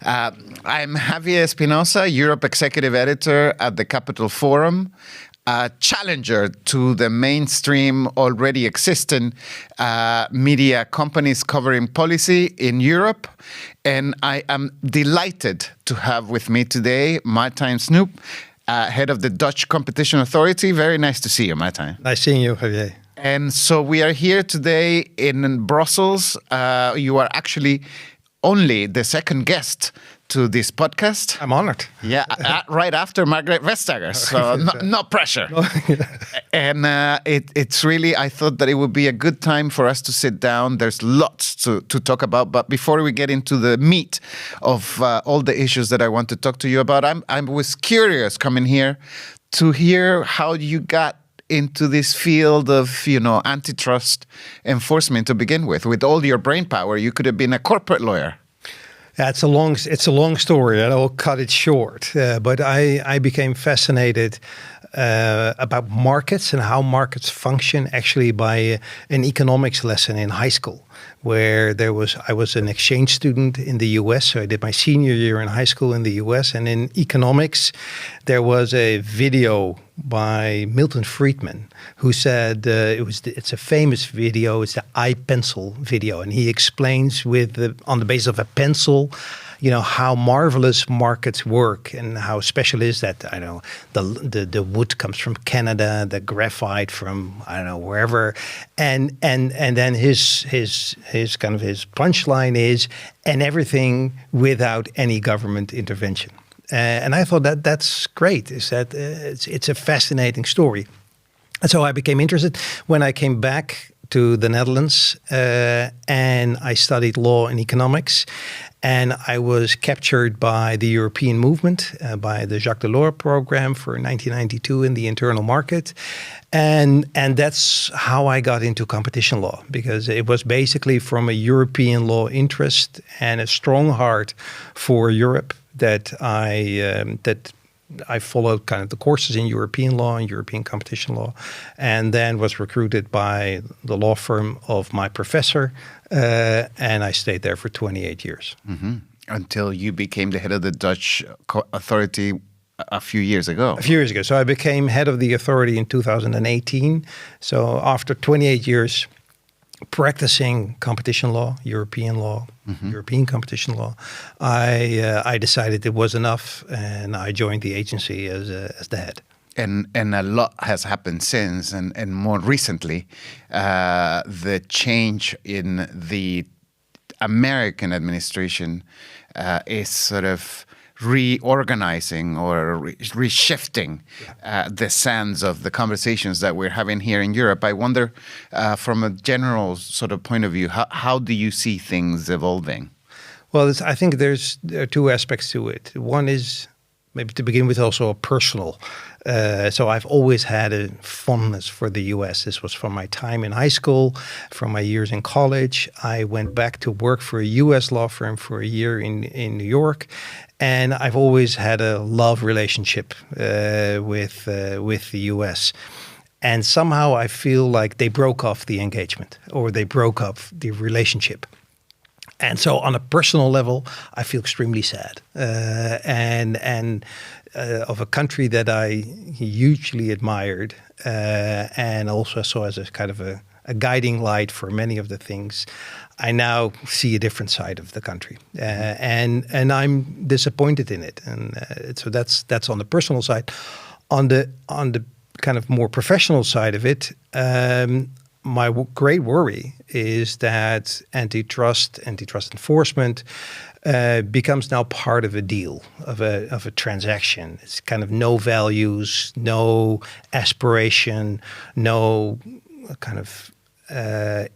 I'm Javier Espinoza, Europe Executive Editor at the Capital Forum, a challenger to the mainstream already existing media companies covering policy in Europe. And I am delighted to have with me today Martijn Snoep, head of the Dutch Competition Authority. Very nice to see you, Martijn. Nice seeing you, Javier. And so we are here today in Brussels. You are actually only the second guest to this podcast. I'm honored. Yeah, right after Margrethe Vestager, so no pressure. No. And it's really, I thought that it would be a good time for us to sit down. There's lots to talk about, but before we get into the meat of all the issues that I want to talk to you about, I was curious coming here to hear how you got into this field of, antitrust enforcement to begin with. With all your brain power, you could have been a corporate lawyer. Yeah, it's a long story, and I'll cut it short. But I became fascinated about markets and how markets function actually by an economics lesson in high school, where I was an exchange student in the US. So I did my senior year in high school in the US, and in economics, there was a video by Milton Friedman, who said it's a famous video. It's the iPencil video, and he explains on the basis of a pencil, how marvelous markets work and how special is that. I know the wood comes from Canada, the graphite from wherever, and then his punchline is, and everything without any government intervention. And I thought that's great. It's a fascinating story. And so I became interested when I came back to the Netherlands and I studied law and economics. And I was captured by the European movement, by the Jacques Delors program for 1992 in the internal market. And that's how I got into competition law, because it was basically from a European law interest and a strong heart for Europe that I followed kind of the courses in European law and European competition law, and then was recruited by the law firm of my professor, and I stayed there for 28 years. Mm-hmm. Until you became the head of the Dutch authority a few years ago. A few years ago. So I became head of the authority in 2018. So after 28 years practicing competition law, European law, European competition law, I decided it was enough, and I joined the agency as the head. And a lot has happened since, and more recently, the change in the American administration is sort of reorganizing or reshifting the sands of the conversations that we're having here in Europe. I wonder, from a general sort of point of view, how do you see things evolving? Well, I think there are two aspects to it. One is, maybe to begin with, also a personal. So I've always had a fondness for the US. This was from my time in high school, from my years in college. I went back to work for a US law firm for a year in New York. And I've always had a love relationship with the US. And somehow I feel like they broke off the engagement, or they broke up the relationship. And so on a personal level, I feel extremely sad. And of a country that I hugely admired and also saw as a kind of a guiding light for many of the things, I now see a different side of the country, and I'm disappointed in it. And so that's on the personal side. On the kind of more professional side of it, my great worry is that antitrust enforcement becomes now part of a deal, of a transaction. It's kind of no values, no aspiration, no kind of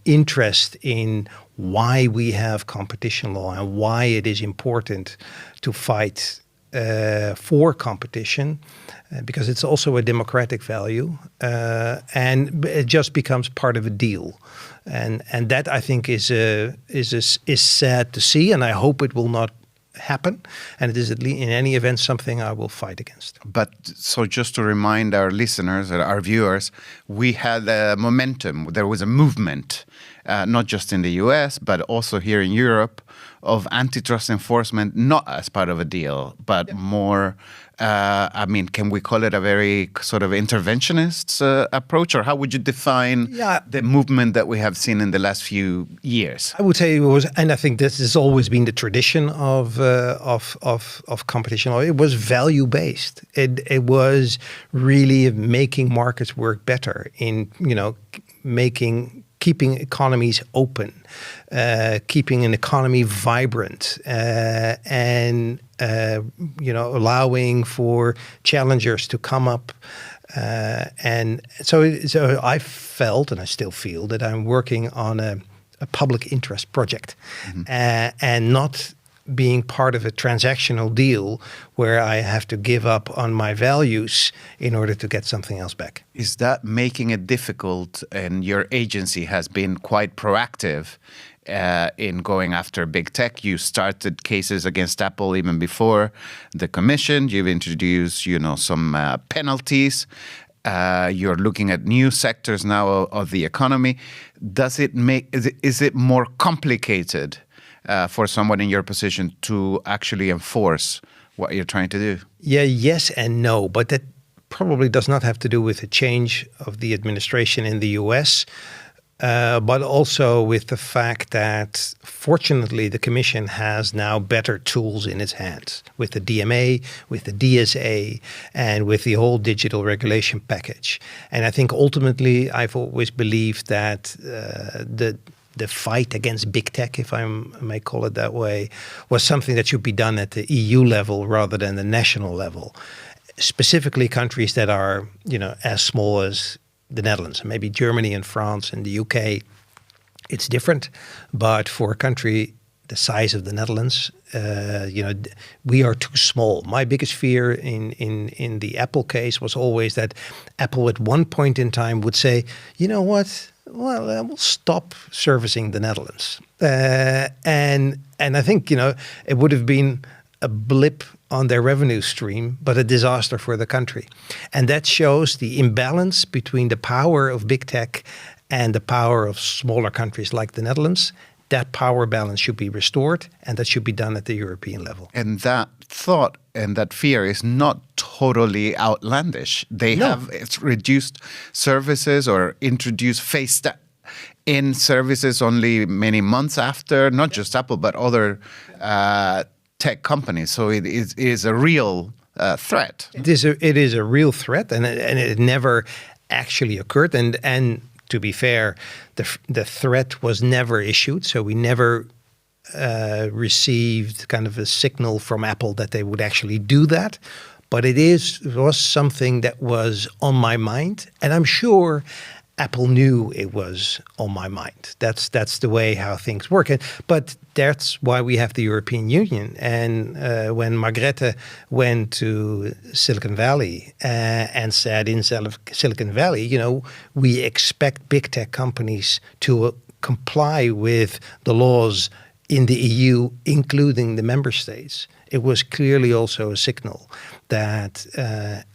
interest in why we have competition law and why it is important to fight for competition, because it's also a democratic value, and it just becomes part of a deal, and that I think is sad to see, and I hope it will not happen, and it is at least in any event something I will fight against. But so just to remind our listeners, our viewers, we had a momentum. There was a movement not just in the US, but also here in Europe, of antitrust enforcement, not as part of a deal, but more, can we call it a very sort of interventionist approach? Or how would you define the movement that we have seen in the last few years? I would say it was, and I think this has always been the tradition of competition law. It was value-based. It was really making markets work better in, keeping economies open, keeping an economy vibrant, and allowing for challengers to come up. And so I felt, and I still feel, that I'm working on a public interest project, and not being part of a transactional deal where I have to give up on my values in order to get something else back. Is that making it difficult? And your agency has been quite proactive in going after big tech. You started cases against Apple even before the commission. You've introduced, some penalties. You're looking at new sectors now of the economy. Is it more complicated for someone in your position to actually enforce what you're trying to do? Yeah, yes and no, but that probably does not have to do with the change of the administration in the US, but also with the fact that fortunately the Commission has now better tools in its hands with the DMA, with the DSA, and with the whole digital regulation package. And I think ultimately I've always believed that the fight against big tech, if I may call it that way, was something that should be done at the EU level rather than the national level. Specifically countries that are, as small as the Netherlands, maybe Germany and France and the UK, it's different. But for a country the size of the Netherlands, we are too small. My biggest fear in the Apple case was always that Apple at one point in time would say, you know what? Well, we'll stop servicing the Netherlands. And I think, it would have been a blip on their revenue stream, but a disaster for the country. And that shows the imbalance between the power of big tech and the power of smaller countries like the Netherlands. That power balance should be restored, and that should be done at the European level. And that thought and that fear is not totally outlandish. They have reduced services or introduced phased in services only many months after, not just Apple, but other tech companies. So it is a real threat. It is a real threat, and it never actually occurred. And to be fair, the threat was never issued, so we never received kind of a signal from Apple that they would actually do that. But it was something that was on my mind, and I'm sure Apple knew it was on my mind. That's the way how things work. But that's why we have the European Union. And when Margrethe went to Silicon Valley and said in Silicon Valley, we expect big tech companies to comply with the laws in the EU, including the member states. It was clearly also a signal that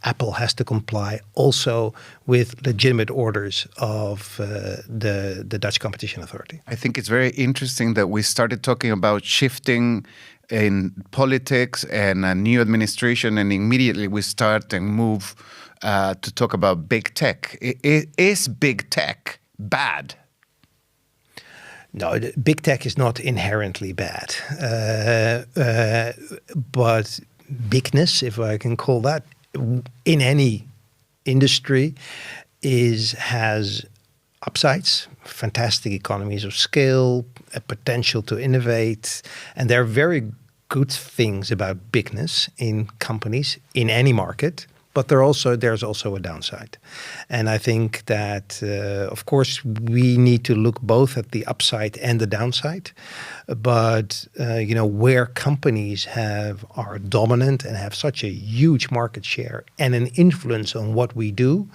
Apple has to comply also with legitimate orders of the Dutch Competition Authority. I think it's very interesting that we started talking about shifting in politics and a new administration, and immediately we start and move to talk about big tech. Is big tech bad? No, big tech is not inherently bad, but bigness, if I can call that, in any industry has upsides, fantastic economies of scale, a potential to innovate, and there are very good things about bigness in companies in any market. But there's also a downside. And I think that, of course, we need to look both at the upside and the downside. But, where companies are dominant and have such a huge market share and an influence on what we do,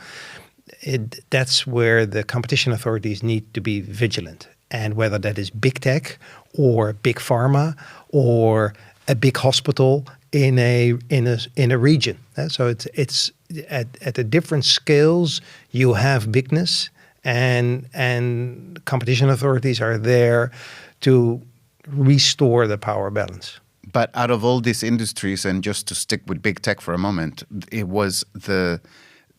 that's where the competition authorities need to be vigilant. And whether that is big tech or big pharma or a big hospital in a region. So it's at the different scales you have bigness, and competition authorities are there to restore the power balance. But out of all these industries, and just to stick with big tech for a moment, it was the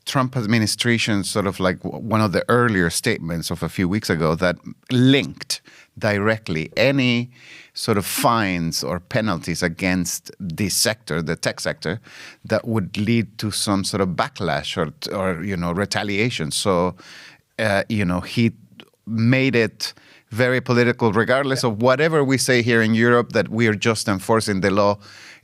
Trump administration, sort of like one of the earlier statements of a few weeks ago, that linked directly any sort of fines or penalties against this sector, the tech sector, that would lead to some sort of backlash or retaliation. So, he made it very political, regardless of whatever we say here in Europe, that we are just enforcing the law.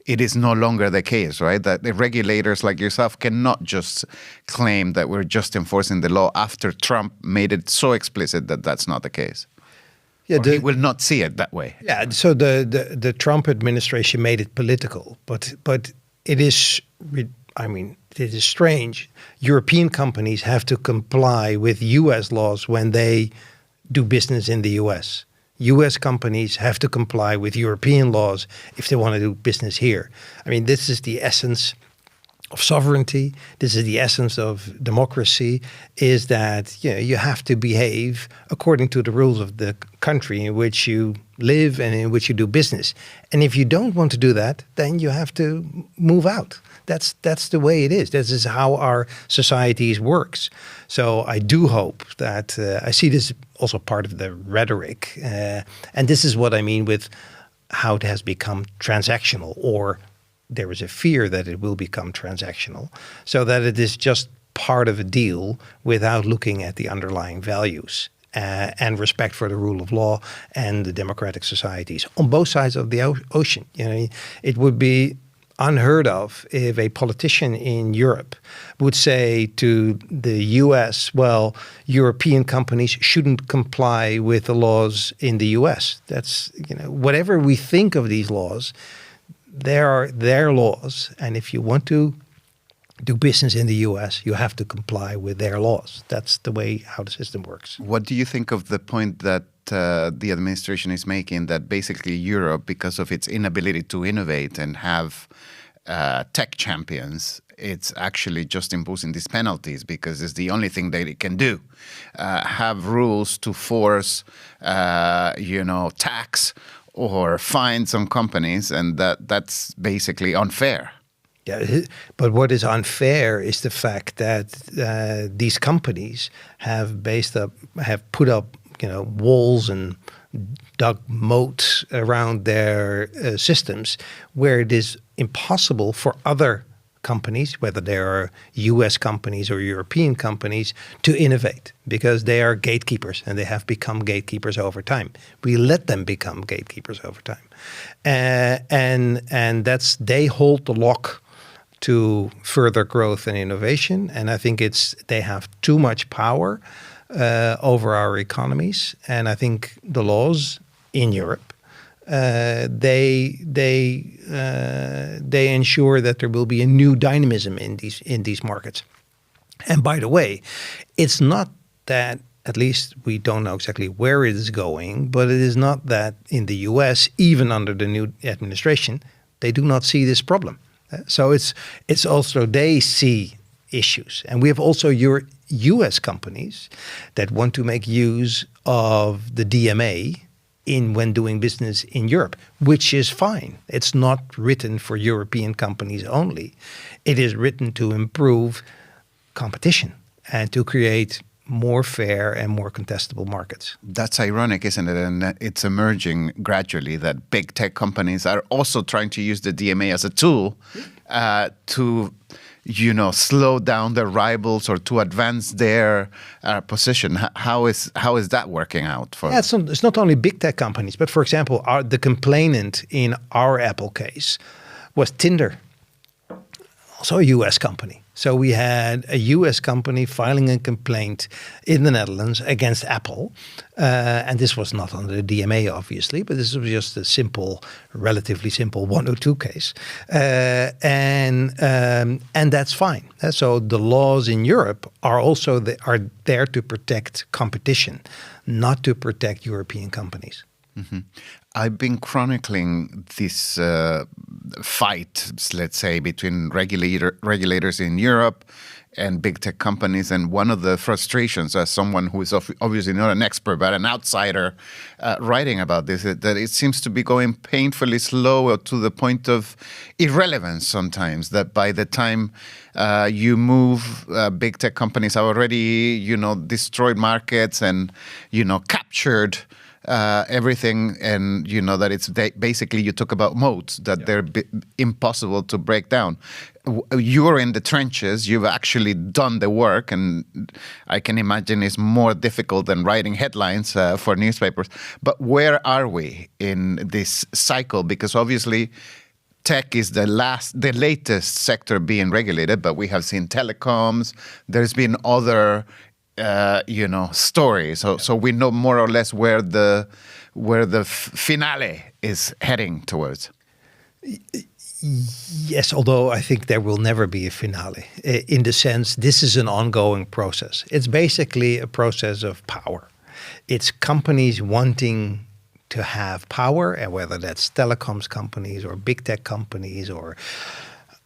It is no longer the case, right? That the regulators like yourself cannot just claim that we're just enforcing the law after Trump made it so explicit that that's not the case. Yeah, he will not see it that way. Yeah, so the Trump administration made it political, but it is, it is strange. European companies have to comply with U.S. laws when they do business in the U.S. U.S. companies have to comply with European laws if they want to do business here. I mean, this is the essence of sovereignty. This is the essence of democracy, is that you have to behave according to the rules of the country in which you live and in which you do business. And if you don't want to do that, then you have to move out. That's the way it is. This is how our societies works. So I do hope that I see this also part of the rhetoric. And this is what I mean with how it has become transactional, or there is a fear that it will become transactional, so that it is just part of a deal without looking at the underlying values and respect for the rule of law and the democratic societies on both sides of the ocean. It would be unheard of if a politician in Europe would say to the US, well, European companies shouldn't comply with the laws in the US. That's, whatever we think of these laws, there are their laws. And if you want to do business in the US, you have to comply with their laws. That's the way how the system works. What do you think of the point that the administration is making, that basically Europe, because of its inability to innovate and have tech champions, it's actually just imposing these penalties because it's the only thing that it can do. Have rules to force, tax or fines on companies, and that's basically unfair. Yeah, but what is unfair is the fact that these companies have put up, walls and dug moats around their systems, where it is impossible for other companies, whether they are US companies or European companies, to innovate, because they are gatekeepers and they have become gatekeepers over time. We let them become gatekeepers over time. And they hold the lock to further growth and innovation. And I think they have too much power over our economies. And I think the laws in Europe, they ensure that there will be a new dynamism in these markets. And by the way, it's not that, at least we don't know exactly where it is going, but it is not that in the US, even under the new administration, they do not see this problem. So it's also they see issues. And we have also your US companies that want to make use of the DMA when doing business in Europe, which is fine. It's not written for European companies only. It is written to improve competition and to create more fair and more contestable markets. That's ironic, isn't it? And it's emerging gradually that big tech companies are also trying to use the DMA as a tool to slow down their rivals or to advance their position. How is that working out for? Yeah, it's not only big tech companies, but for example, the complainant in our Apple case was Tinder, also a US company. So we had a US company filing a complaint in the Netherlands against Apple. And this was not under the DMA, obviously, but this was just a relatively simple 102 case. And that's fine. So the laws in Europe are also there to protect competition, not to protect European companies. Mm-hmm. I've been chronicling this fight, let's say, between regulators in Europe and big tech companies. And one of the frustrations, as someone who is obviously not an expert but an outsider writing about this, is that it seems to be going painfully slow to the point of irrelevance sometimes, that by the time you move, big tech companies have already, destroyed markets and, captured everything, and that it's basically, you talk about moats, that they're impossible to break down. You're in the trenches, you've actually done the work, and I can imagine it's more difficult than writing headlines for newspapers. But where are we in this cycle? Because obviously tech is the latest sector being regulated, but we have seen telecoms, there's been other story. So we know more or less where the finale is heading towards. Yes, although I think there will never be a finale. In the sense, this is an ongoing process. It's basically a process of power. It's companies wanting to have power, and whether that's telecoms companies or big tech companies or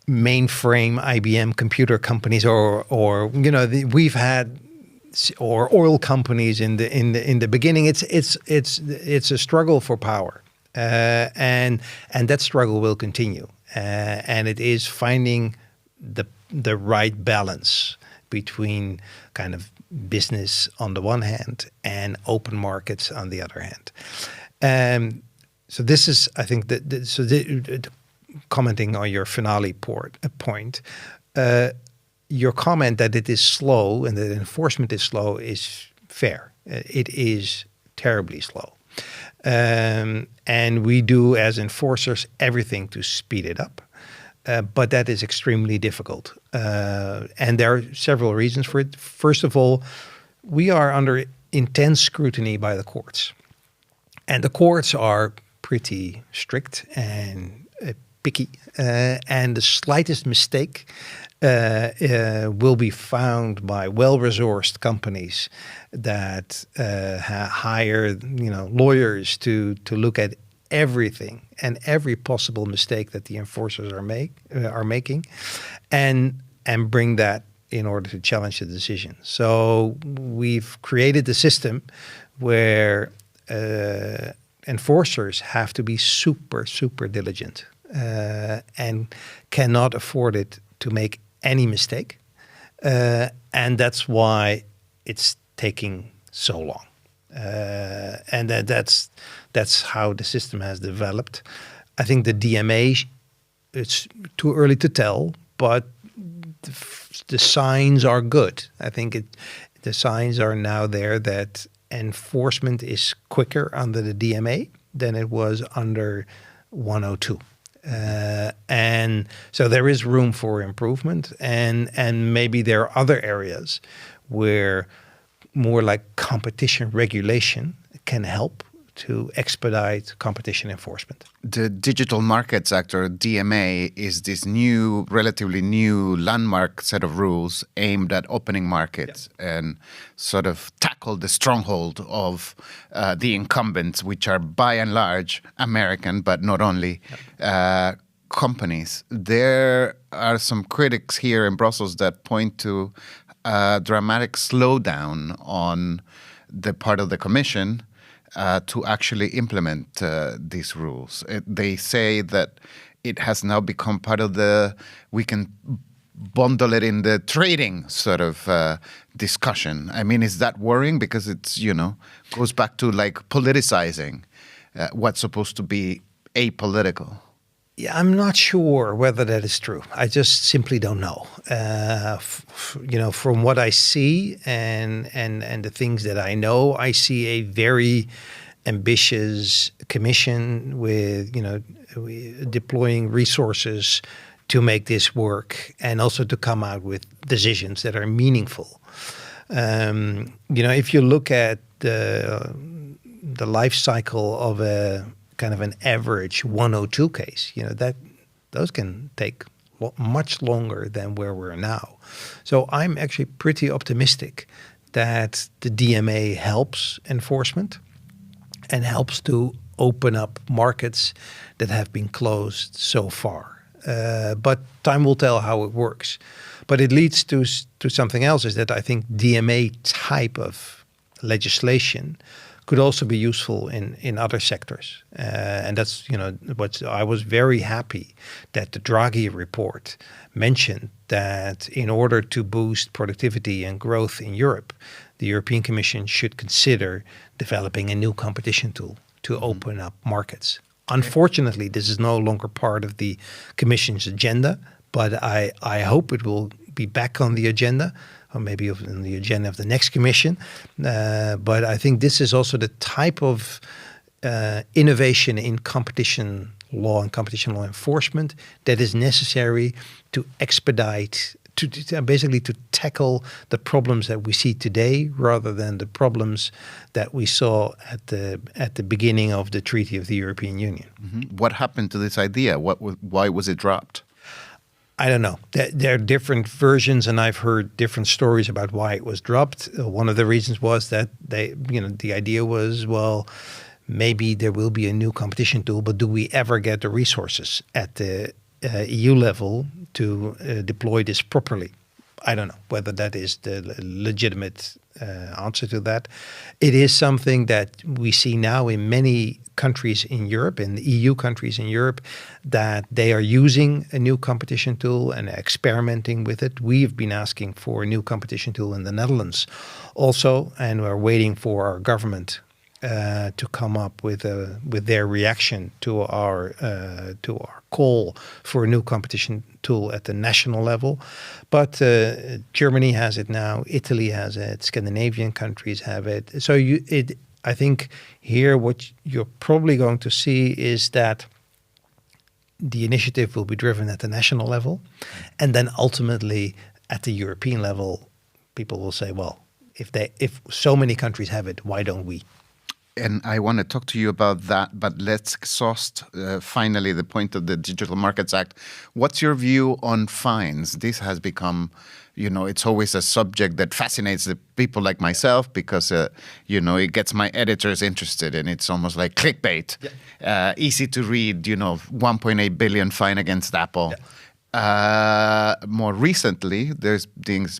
mainframe IBM computer companies, or we've had. Or oil companies in the beginning. It's a struggle for power, and that struggle will continue. And it is finding the right balance between kind of business on the one hand and open markets on the other hand. So this is, I think, commenting on your finale point. Your comment that it is slow and that enforcement is slow is fair. It is terribly slow. And we do, as enforcers, everything to speed it up. But that is extremely difficult. And there are several reasons for it. First of all, we are under intense scrutiny by the courts. And the courts are pretty strict and picky. And the slightest mistake will be found by well-resourced companies that hire, lawyers to look at everything and every possible mistake that the enforcers are making, and bring that in order to challenge the decision. So we've created a system where enforcers have to be super, super diligent and cannot afford it to make any mistake, and that's why it's taking so long. And that's how the system has developed. I think the DMA, it's too early to tell, but the signs are good. I think the signs are now there that enforcement is quicker under the DMA than it was under 102. And so there is room for improvement, and maybe there are other areas where more like competition regulation can help to expedite competition enforcement. The Digital Markets Act, or DMA, is this relatively new landmark set of rules aimed at opening markets and sort of tackle the stronghold of the incumbents, which are by and large American, but not only companies. There are some critics here in Brussels that point to a dramatic slowdown on the part of the Commission to actually implement these rules. They say that it has now become part of we can bundle it in the trading sort of discussion. I mean, is that worrying? Because it's, goes back to like politicizing what's supposed to be apolitical. Yeah, I'm not sure whether that is true. I just simply don't know. From what I see and the things that I know, I see a very ambitious commission with, deploying resources to make this work and also to come out with decisions that are meaningful. If you look at the life cycle of a kind of an average 102 case, those can take much longer than where we're now. So I'm actually pretty optimistic that the DMA helps enforcement and helps to open up markets that have been closed so far. but time will tell how it works. But it leads to something else, is that I think DMA type of legislation could also be useful in other sectors. And that's, what I was very happy that the Draghi report mentioned that in order to boost productivity and growth in Europe, the European Commission should consider developing a new competition tool to open up markets. Unfortunately, this is no longer part of the Commission's agenda, but I hope it will be back on the agenda, or maybe on the agenda of the next Commission. But I think this is also the type of innovation in competition law and competition law enforcement that is necessary to expedite, to basically to tackle the problems that we see today, rather than the problems that we saw at the beginning of the Treaty of the European Union. Mm-hmm. What happened to this idea? Why was it dropped? I don't know. There are different versions, and I've heard different stories about why it was dropped. One of the reasons was that the idea was, well, maybe there will be a new competition tool, but do we ever get the resources at the EU level to deploy this properly? I don't know whether that is the legitimate answer to that. It is something that we see now in many countries in Europe, in the EU countries in Europe, that they are using a new competition tool and experimenting with it. We've been asking for a new competition tool in the Netherlands also, and we're waiting for our government to come up with their reaction to our call for a new competition tool at the national level. But Germany has it now, Italy has it, Scandinavian countries have it. So I think here what you're probably going to see is that the initiative will be driven at the national level, and then ultimately at the European level, people will say, well, if so many countries have it, why don't we? And I want to talk to you about that, but let's exhaust finally the point of the Digital Markets Act. What's your view on fines? This has become, it's always a subject that fascinates the people like myself because, it gets my editors interested, and it's almost like clickbait. Yeah. Easy to read, 1.8 billion fine against Apple. Yeah. More recently, there's things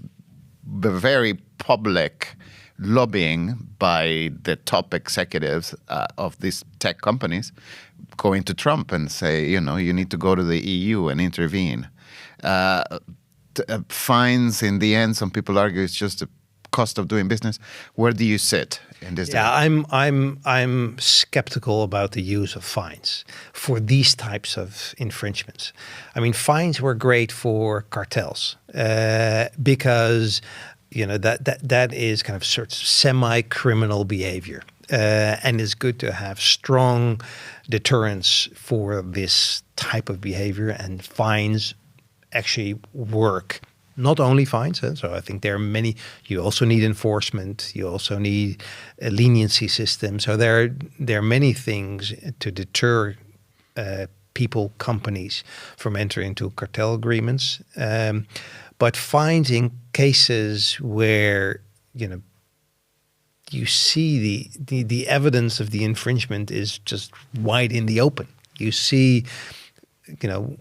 very public lobbying by the top executives of these tech companies going to Trump and say, you need to go to the EU and intervene. Fines, in the end, some people argue it's just a cost of doing business. Where do you sit in this? Yeah, I'm skeptical about the use of fines for these types of infringements. I mean, fines were great for cartels because that is kind of sort of semi-criminal behavior. And it's good to have strong deterrence for this type of behavior, and fines actually work. Not only fines, so I think there are many. You also need enforcement. You also need a leniency system. So there are many things to deter people, companies from entering into cartel agreements. But fines in cases where you see the evidence of the infringement is just wide in the open. You see,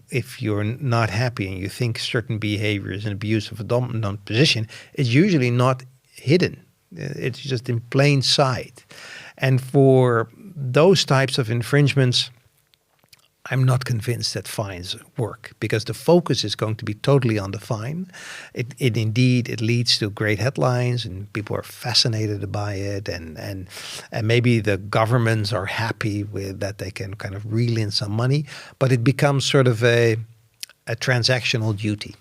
if you're not happy and you think certain behavior is an abuse of a dominant position, it's usually not hidden. It's just in plain sight. And for those types of infringements, I'm not convinced that fines work, because the focus is going to be totally on the fine. It indeed leads to great headlines and people are fascinated by it, and maybe the governments are happy with that, they can kind of reel in some money, but it becomes sort of a transactional duty.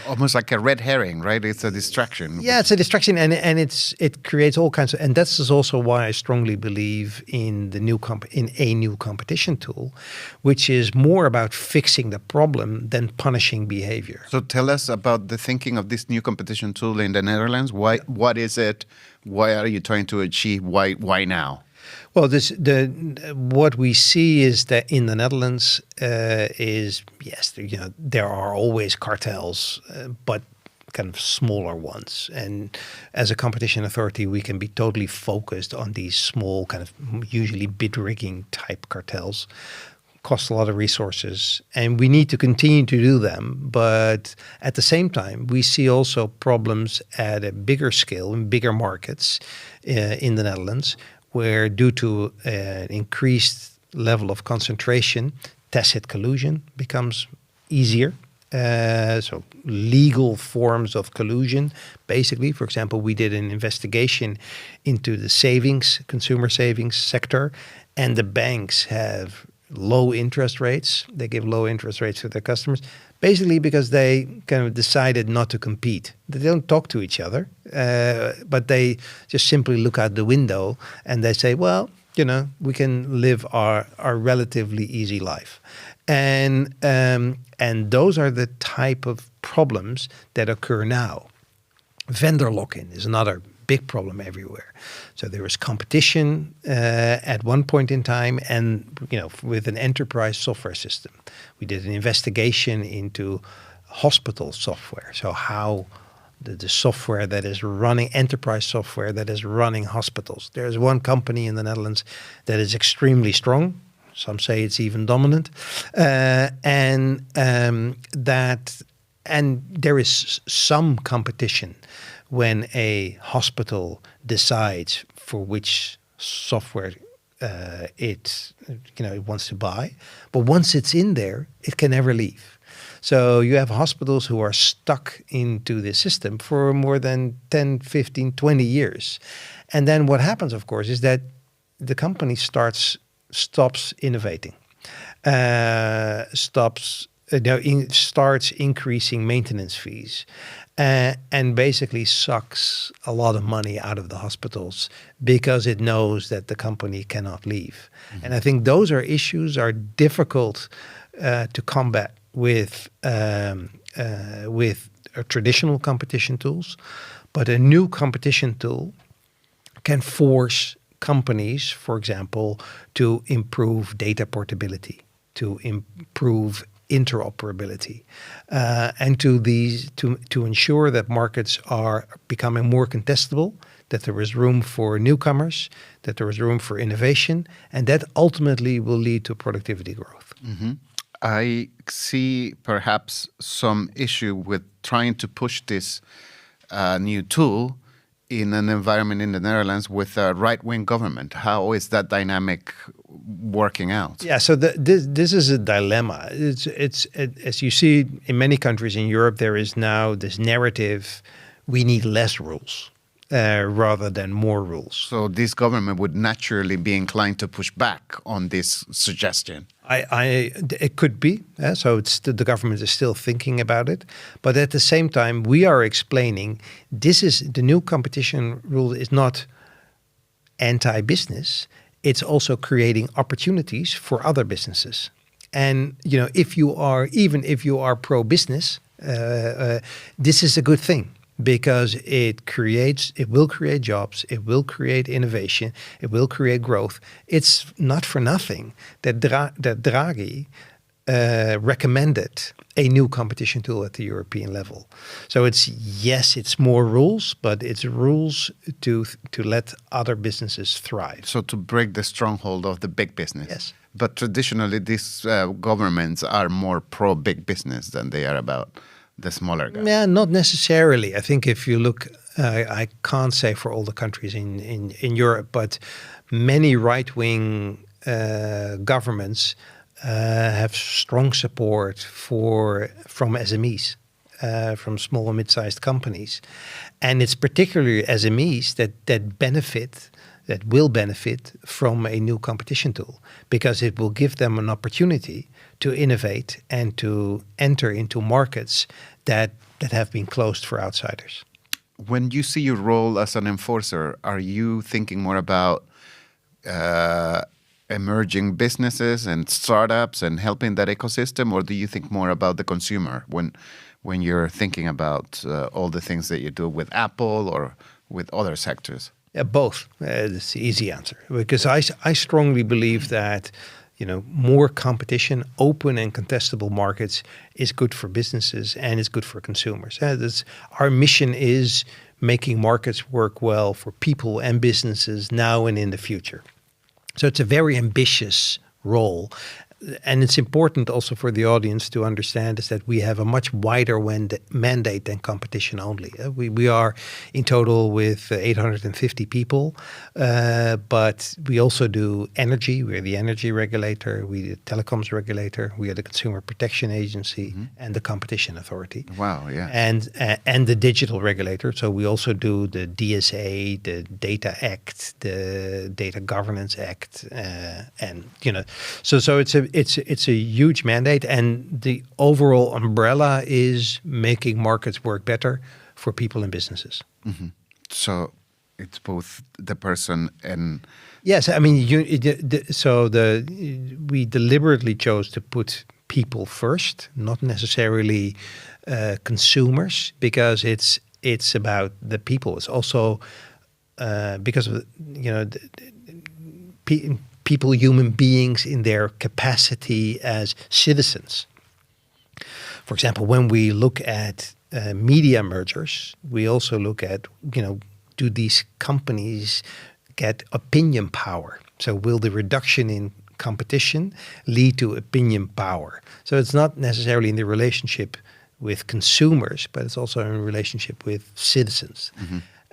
Almost like a red herring, right? It's a distraction. Yeah, it's a distraction, and it creates all kinds of. And that's also why I strongly believe in a new competition tool, which is more about fixing the problem than punishing behavior. So tell us about the thinking of this new competition tool in the Netherlands. Why? What is it? Why are you trying to achieve? Why now? Well, what we see is that in the Netherlands there are always cartels, but kind of smaller ones. And as a competition authority, we can be totally focused on these small kind of usually bid rigging type cartels. cost a lot of resources, and we need to continue to do them. But at the same time, we see also problems at a bigger scale in bigger markets in the Netherlands, where due to an increased level of concentration, tacit collusion becomes easier. So legal forms of collusion, basically. For example, we did an investigation into the consumer savings sector, and the banks have low interest rates. They give low interest rates to their customers, basically because they kind of decided not to compete. They don't talk to each other, but they just simply look out the window and they say, well, we can live our relatively easy life. And those are the type of problems that occur now. Vendor lock-in is another big problem everywhere. So there is competition at one point in time, and with an enterprise software system. We did an investigation into hospital software. So how the software that is running, enterprise software that is running hospitals. There's one company in the Netherlands that is extremely strong. Some say it's even dominant, and there is some competition when a hospital decides for which software it wants to buy. But once it's in there, it can never leave. So you have hospitals who are stuck into the system for more than 10, 15, 20 years. And then what happens, of course, is that the company stops innovating, starts increasing maintenance fees, and basically sucks a lot of money out of the hospitals because it knows that the company cannot leave. Mm-hmm. And I think those issues are difficult to combat with traditional competition tools, but a new competition tool can force companies, for example, to improve data portability, to improve interoperability, and to ensure that markets are becoming more contestable, that there is room for newcomers, that there is room for innovation, and that ultimately will lead to productivity growth. Mm-hmm. I see perhaps some issue with trying to push this new tool in an environment in the Netherlands with a right-wing government. How is that dynamic working out? Yeah, so this is a dilemma. It's as you see in many countries in Europe, there is now this narrative: we need less rules rather than more rules. So this government would naturally be inclined to push back on this suggestion. It could be. So the government is still thinking about it, but at the same time, we are explaining the new competition rule is not anti-business. It's also creating opportunities for other businesses. And if you are pro-business, this is a good thing. Because it will create jobs, it will create innovation, it will create growth. It's not for nothing that Draghi recommended a new competition tool at the European level. So it's more rules, but it's rules to let other businesses thrive. So to break the stronghold of the big business. Yes. But traditionally, these governments are more pro-big business than they are about the smaller guys. Yeah, not necessarily. I think if you look, I can't say for all the countries in Europe, but many right-wing governments have strong support from SMEs, from small and mid-sized companies. And it's particularly SMEs that will benefit from a new competition tool, because it will give them an opportunity to innovate and to enter into markets that have been closed for outsiders. When you see your role as an enforcer, are you thinking more about emerging businesses and startups and helping that ecosystem, or do you think more about the consumer when you're thinking about all the things that you do with Apple or with other sectors? Yeah, both. It's the easy answer, because I strongly believe that more competition, open and contestable markets is good for businesses and is good for consumers. Our mission is making markets work well for people and businesses now and in the future. So it's a very ambitious role, and it's important also for the audience to understand is that we have a much wider mandate than competition only. We are in total with 850 people, but we also do energy. We're the energy regulator, we the telecoms regulator, we are the consumer protection agency, and the competition authority. Wow, yeah. And the digital regulator. So we also do the DSA, the Data Act, the Data Governance Act, and so it's a huge mandate, and the overall umbrella is making markets work better for people and businesses. So it's both the person and... Yes, I mean, we deliberately chose to put people first, not necessarily consumers, because it's about the people. It's also because of people, human beings in their capacity as citizens. For example, when we look at media mergers, we also look at, do these companies get opinion power? So will the reduction in competition lead to opinion power? So it's not necessarily in the relationship with consumers, but it's also in relationship with citizens.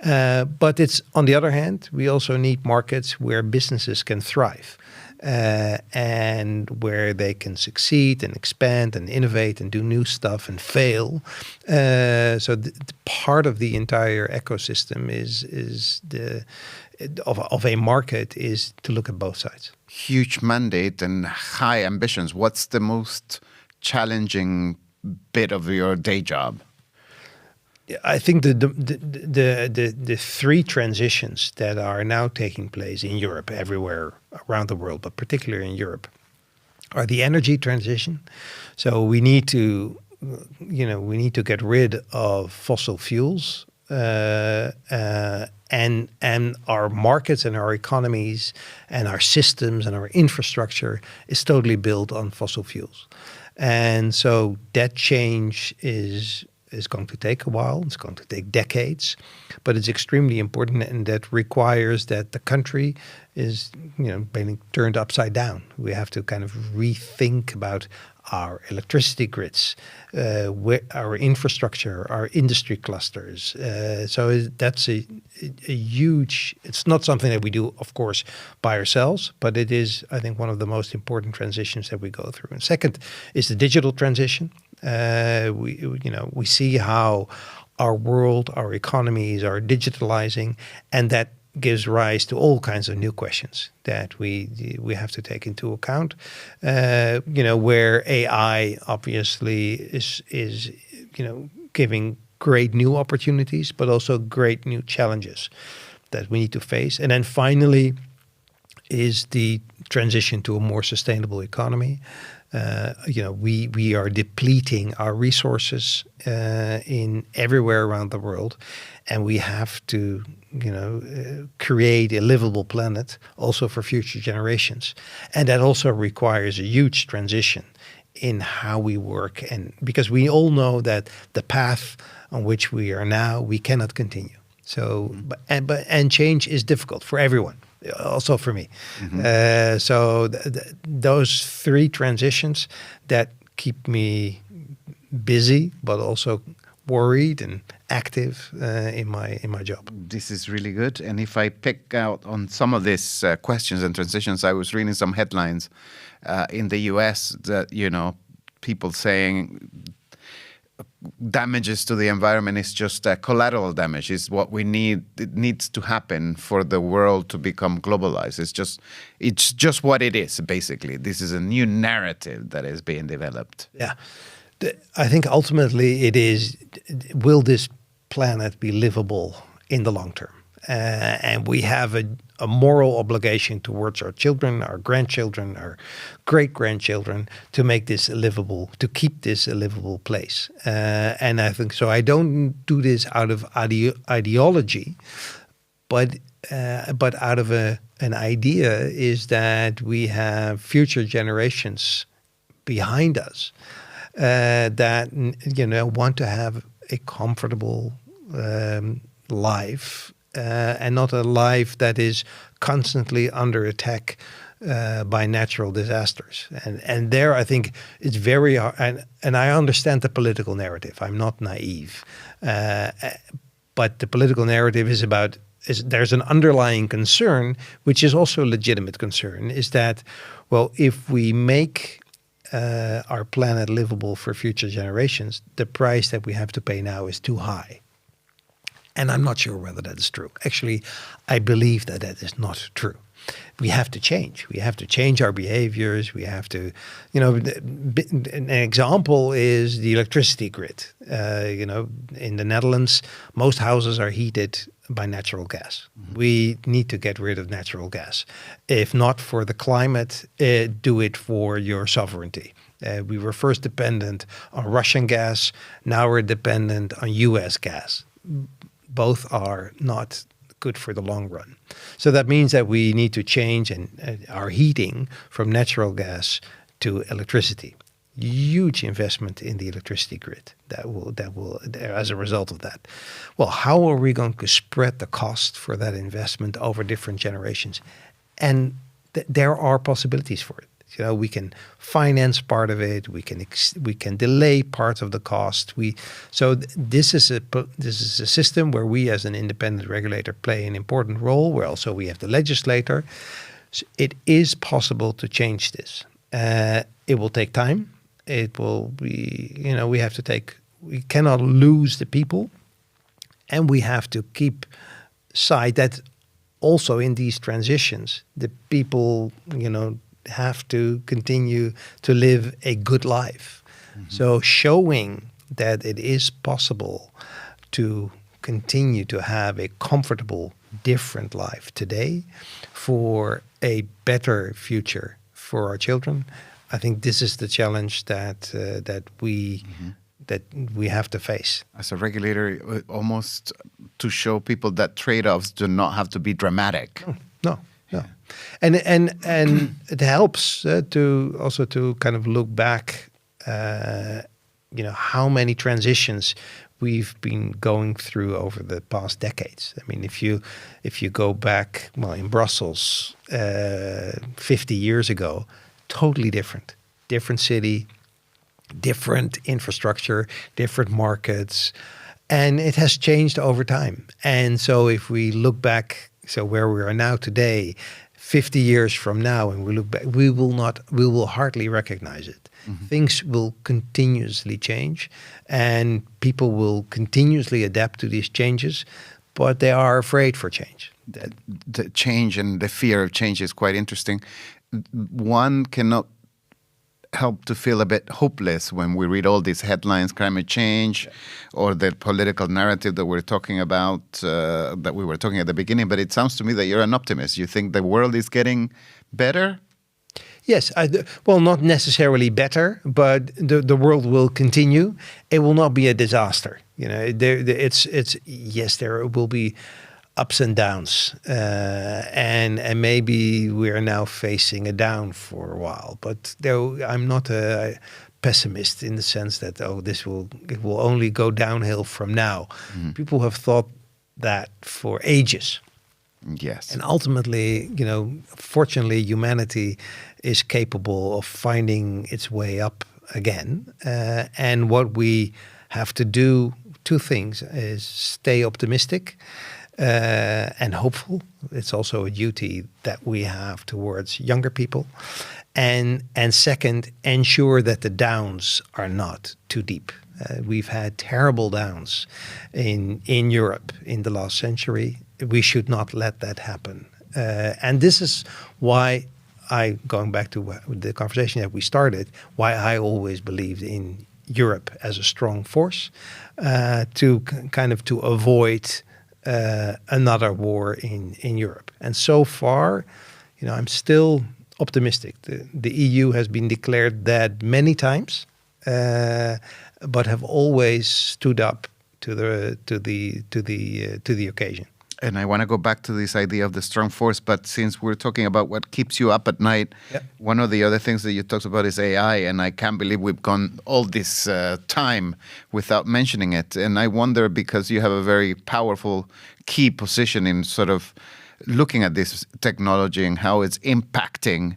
But it's, on the other hand, we also need markets where businesses can thrive and where they can succeed and expand and innovate and do new stuff and fail. So the part of the entire ecosystem of a market is to look at both sides. Huge mandate and high ambitions. What's the most challenging bit of your day job? I think the three transitions that are now taking place in Europe, everywhere around the world, but particularly in Europe, are the energy transition. So we need to get rid of fossil fuels, and our markets and our economies and our systems and our infrastructure is totally built on fossil fuels, and so that change is going to take a while. It's going to take decades, but it's extremely important, and that requires that the country is, being turned upside down. We have to kind of rethink about our electricity grids, our infrastructure, our industry clusters. So that's a huge. It's not something that we do, of course, by ourselves, but it is, I think, one of the most important transitions that we go through. And second is the digital transition. We see how our world, our economies are digitalizing, and that gives rise to all kinds of new questions that we have to take into account. Where AI obviously is giving great new opportunities, but also great new challenges that we need to face. And then finally is the transition to a more sustainable economy. We are depleting our resources in everywhere around the world, and we have to, create a livable planet also for future generations. And that also requires a huge transition in how we work, and because we all know that the path on which we are now, we cannot continue. So, and change is difficult for everyone. Also for me. So those three transitions that keep me busy, but also worried and active in my job. This is really good. And if I pick out on some of these questions and transitions, I was reading some headlines in the US that, people saying damages to the environment is just collateral damage. Is what we need. It needs to happen for the world to become globalized. It's just what it is, basically. This is a new narrative that is being developed. Yeah. I think ultimately it is, will this planet be livable in the long term? And we have a moral obligation towards our children, our grandchildren, our great-grandchildren to make this livable, to keep this a livable place. And I think so. I don't do this out of ideology, but out of an idea is that we have future generations behind us that want to have a comfortable life. And not a life that is constantly under attack by natural disasters. And there I think it's very hard, and I understand the political narrative. I'm not naive. But the political narrative there's an underlying concern, which is also a legitimate concern, is that, well, if we make our planet livable for future generations, the price that we have to pay now is too high. And I'm not sure whether that is true. Actually, I believe that is not true. We have to change. We have to change our behaviors. We have to, an example is the electricity grid. In the Netherlands, most houses are heated by natural gas. Mm-hmm. We need to get rid of natural gas. If not for the climate, do it for your sovereignty. We were first dependent on Russian gas. Now we're dependent on US gas. Both are not good for the long run. So that means that we need to change our heating from natural gas to electricity. Huge investment in the electricity grid that will as a result of that. Well, how are we going to spread the cost for that investment over different generations? And there are possibilities for it. We can finance part of it. We can delay parts of the cost. This is a system where we, as an independent regulator, play an important role. Where also we have the legislator. So it is possible to change this. It will take time. It will be. We cannot lose the people, and we have to keep sight that also in these transitions, the people, have to continue to live a good life. Mm-hmm. So showing that it is possible to continue to have a comfortable, different life today for a better future for our children, I think this is the challenge that we have to face. As a regulator, almost to show people that trade-offs do not have to be dramatic. No. Yeah. And it helps to kind of look back, how many transitions we've been going through over the past decades. I mean, if you go back, in Brussels, 50 years ago, totally different city, different infrastructure, different markets, and it has changed over time. And so if we look back, where we are now today, 50 years from now, and we look back, we will hardly recognize it. Mm-hmm. Things will continuously change, and people will continuously adapt to these changes, but they are afraid for change. The change and the fear of change is quite interesting. One cannot help to feel a bit hopeless when we read all these headlines, climate change, or the political narrative that we're talking about, that we were talking at the beginning. But it sounds to me that you're an optimist. You think the world is getting better? Yes. Not necessarily better, but the world will continue. It will not be a disaster. There will be ups and downs, and maybe we're now facing a down for a while. But I'm not a pessimist in the sense that it will only go downhill from now. Mm-hmm. People have thought that for ages. Yes, and ultimately, fortunately, humanity is capable of finding its way up again. And what we have to do, two things, is stay optimistic. And hopeful. It's also a duty that we have towards younger people. And second, ensure that the downs are not too deep. We've had terrible downs in Europe in the last century. We should not let that happen. And this is why going back to the conversation that we started, why I always believed in Europe as a strong force, to avoid another war in Europe. And so far, I'm still optimistic. The EU has been declared dead many times, but have always stood up to the occasion. And I want to go back to this idea of the strong force, but since we're talking about what keeps you up at night, one of the other things that you talked about is AI, and I can't believe we've gone all this time without mentioning it. And I wonder, because you have a very powerful key position in sort of looking at this technology and how it's impacting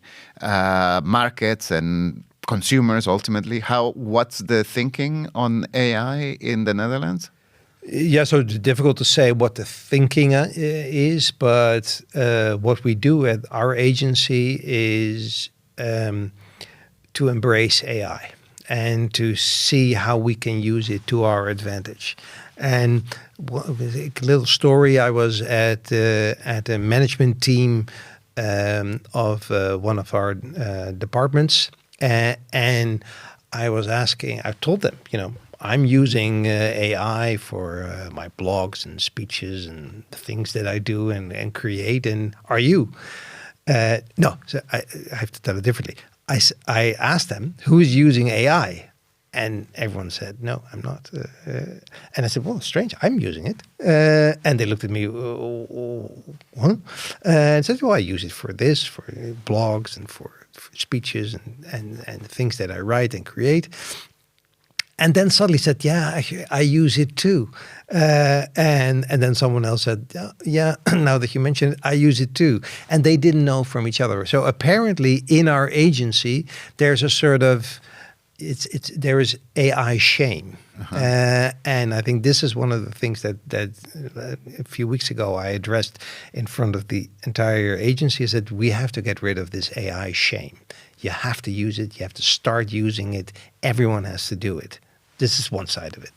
markets and consumers ultimately. What's the thinking on AI in the Netherlands? Yeah, so it's difficult to say what the thinking is, but what we do at our agency is to embrace AI and to see how we can use it to our advantage. And a little story: I was at a management team of one of our departments, and I was asking. I told them, I'm using AI for my blogs and speeches and the things that I do and create. And are you? No, so I have to tell it differently. I asked them, who's using AI? And everyone said, no, I'm not. And I said, well, strange, I'm using it. And they looked at me, what? And said, well, I use it for this, for blogs and for speeches and things that I write and create. And then suddenly said, yeah, actually, I use it too. And then someone else said, yeah, now that you mention it, I use it too. And they didn't know from each other. So apparently in our agency, there's a sort of, there is AI shame. And I think this is one of the things that a few weeks ago I addressed in front of the entire agency, is that we have to get rid of this AI shame. You have to use it. You have to start using it. Everyone has to do it. This is one side of it.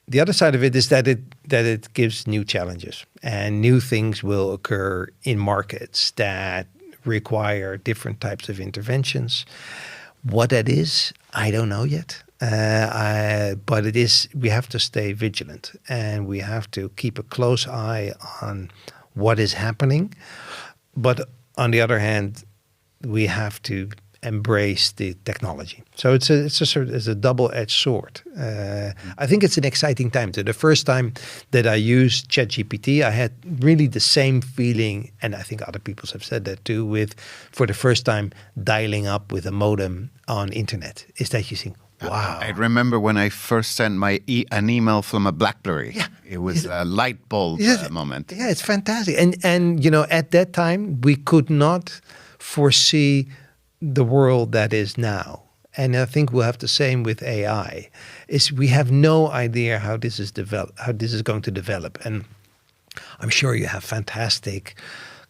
The other side of it is that it gives new challenges, and new things will occur in markets that require different types of interventions. What that is, I don't know yet. But it is. We have to stay vigilant, and we have to keep a close eye on what is happening. But on the other hand, we have to embrace the technology. So it's a double-edged sword. I think it's an exciting time. So the first time that I used ChatGPT, I had really the same feeling, and I think other people have said that too, with for the first time dialing up with a modem on internet, is that you think, wow. I remember when I first sent an email from a BlackBerry. Yeah. It was a light bulb moment. Yeah, it's fantastic. And at that time, we could not foresee the world that is now. And I think we'll have the same with AI. Is we have no idea how this is going to develop. And I'm sure you have fantastic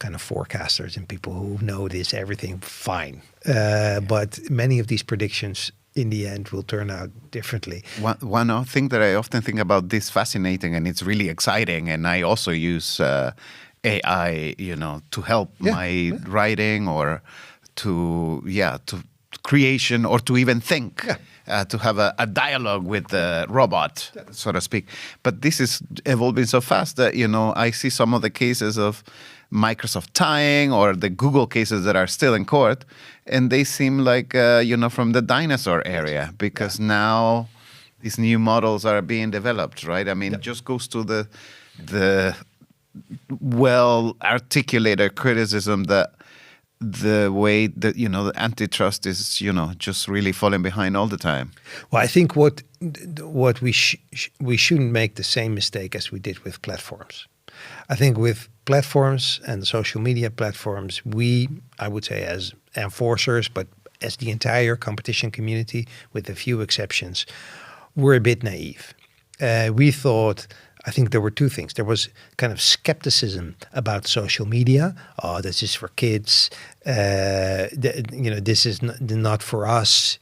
kind of forecasters and people who know everything fine. But many of these predictions in the end will turn out differently. One thing that I often think about this fascinating, and it's really exciting, and I also use AI, to help my writing or to creation, or to even think, to have a dialogue with the robot, so to speak. But this is evolving so fast that, I see some of the cases of Microsoft tying, or the Google cases that are still in court, and they seem like, from the dinosaur area, because now these new models are being developed, right? I mean, it just goes to the well-articulated criticism that the way that, the antitrust is, just really falling behind all the time. Well, I think what we shouldn't make the same mistake as we did with platforms. I think with platforms and social media platforms, I would say as enforcers, but as the entire competition community, with a few exceptions, were a bit naive. We thought, I think there were two things. There was kind of skepticism about social media. Oh, this is for kids. This is not for us.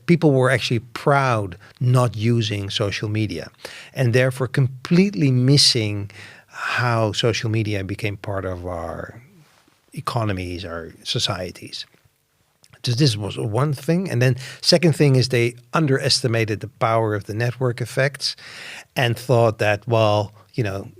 People were actually proud not using social media, and therefore completely missing how social media became part of our economies, our societies. So this was one thing. And then second thing is they underestimated the power of the network effects and thought that,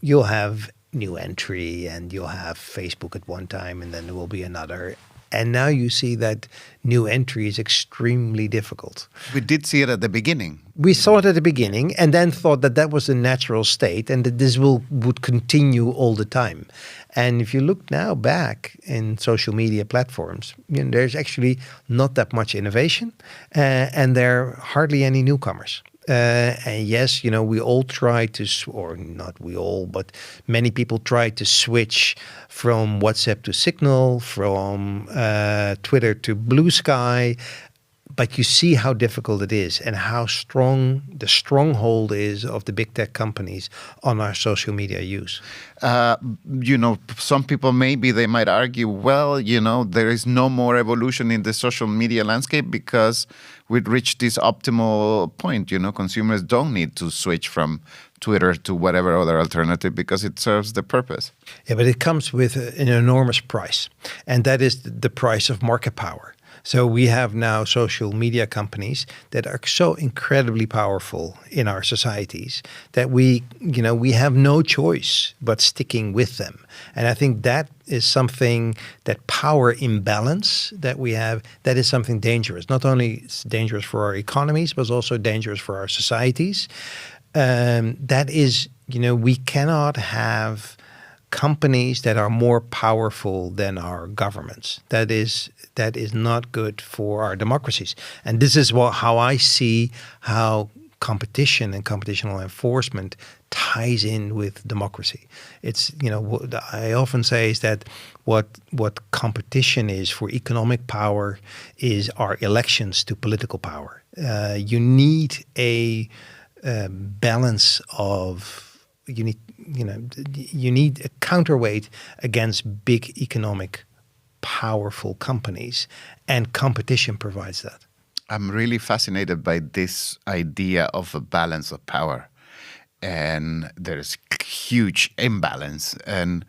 you'll have new entry and you'll have Facebook at one time and then there will be another. And now you see that new entry is extremely difficult. We did see it at the beginning. We saw it at the beginning and then thought that was the natural state and that this would continue all the time. And if you look now back in social media platforms, there's actually not that much innovation and there are hardly any newcomers. And yes, we all try to, or not we all, but many people try to switch from WhatsApp to Signal, from Twitter to Blue Sky. But you see how difficult it is and how strong the stronghold is of the big tech companies on our social media use. Some people they might argue, well, there is no more evolution in the social media landscape because we've reached this optimal point. Consumers don't need to switch from Twitter to whatever other alternative because it serves the purpose. Yeah, but it comes with an enormous price, and that is the price of market power. So we have now social media companies that are so incredibly powerful in our societies that we have no choice but sticking with them. And I think that is something, that power imbalance that we have, that is something dangerous. Not only it's dangerous for our economies, but it's also dangerous for our societies. That is, we cannot have companies that are more powerful than our governments. That is not good for our democracies. And this is how I see how competition and competitional enforcement ties in with democracy. It's, I often say is that what competition is for economic power is our elections to political power. You need a balance of, you need a counterweight against big economic powerful companies, and competition provides that. I'm really fascinated by this idea of a balance of power, and there's huge imbalance and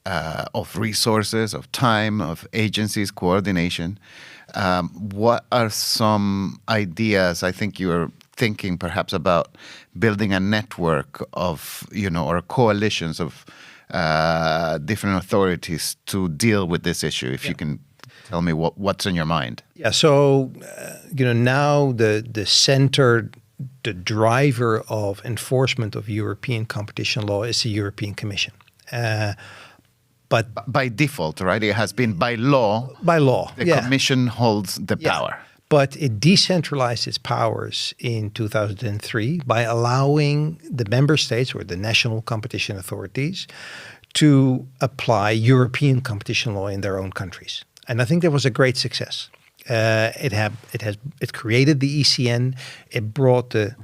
of resources, of time, of agencies, coordination. What are some ideas? I think you're thinking perhaps about building a network of, or coalitions of different authorities to deal with this issue. If you can tell me what's in your mind. Yeah. So, now the center, the driver of enforcement of European competition law is the European Commission. But by default, right? It has been by law. By law, the Commission holds the power. But it decentralized its powers in 2003 by allowing the member states or the national competition authorities to apply European competition law in their own countries. And I think that was a great success. It created the ECN. It brought the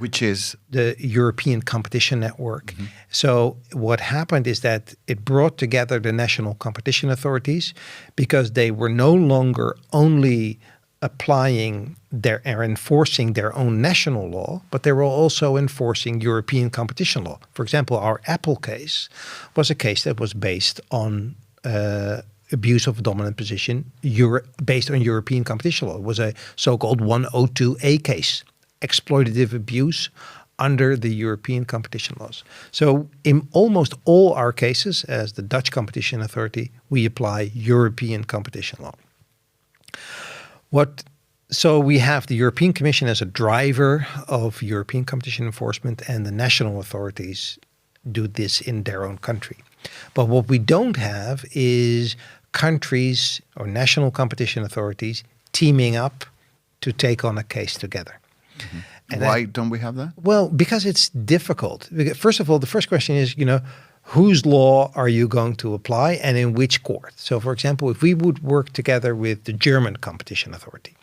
European Competition Network. Mm-hmm. So what happened is that it brought together the national competition authorities because they were no longer only applying or enforcing their own national law, but they were also enforcing European competition law. For example, our Apple case was a case that was based on abuse of a dominant position based on European competition law. It was a so-called 102A case, exploitative abuse under the European competition laws. So in almost all our cases, as the Dutch Competition Authority, we apply European competition law. So we have the European Commission as a driver of European competition enforcement, and the national authorities do this in their own country. But what we don't have is countries or national competition authorities teaming up to take on a case together. Mm-hmm. And why don't we have that? Well, because it's difficult. First of all, the first question is, whose law are you going to apply and in which court? So, for example, if we would work together with the German Competition Authority,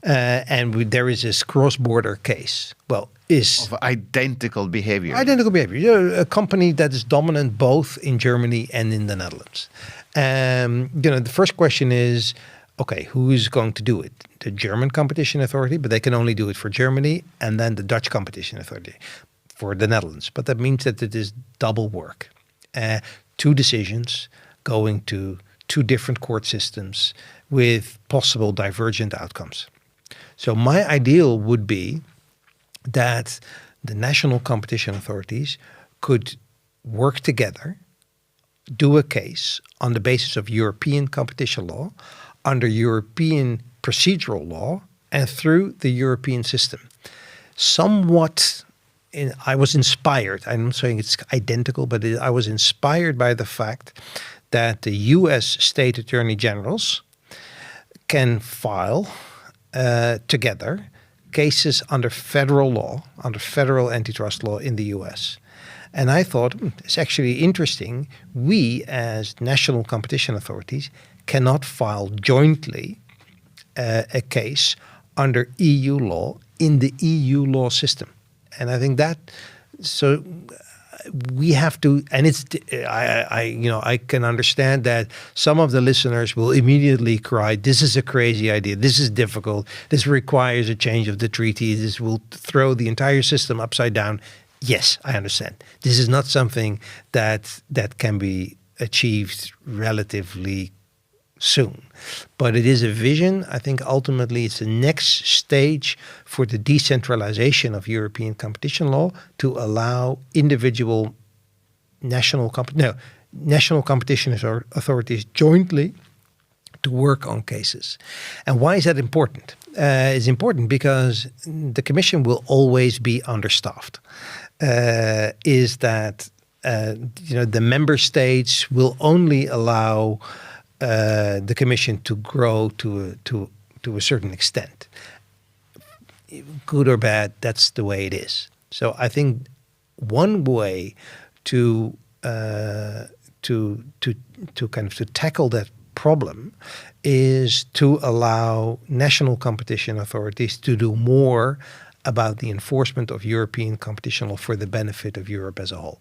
there is this cross-border case, of identical behavior. A company that is dominant both in Germany and in the Netherlands. The first question is, okay, who is going to do it? The German Competition Authority, but they can only do it for Germany, and then the Dutch Competition Authority for the Netherlands. But that means that it is double work. 2 decisions going to 2 different court systems with possible divergent outcomes. So my ideal would be that the national competition authorities could work together, do a case on the basis of European competition law, under European procedural law, and through the European system. I was inspired, I'm not saying it's identical, but I was inspired by the fact that the US state attorney generals can file together cases under federal law, under federal antitrust law in the US. And I thought, it's actually interesting. We, as national competition authorities, cannot file jointly a case under EU law in the EU law system. And I think that, so we have to, and it's, I can understand that some of the listeners will immediately cry, this is a crazy idea, this is difficult, this requires a change of the treaty, this will throw the entire system upside down. Yes, I understand. This is not something that can be achieved relatively soon. But it is a vision. I think ultimately it's the next stage for the decentralization of European competition law to allow individual national competition authorities jointly to work on cases. And why is that important? It's important because the Commission will always be understaffed. The member states will only allow the Commission to grow to a certain extent. Good or bad, that's the way it is. So I think one way to tackle that problem is to allow national competition authorities to do more about the enforcement of European competition law for the benefit of Europe as a whole,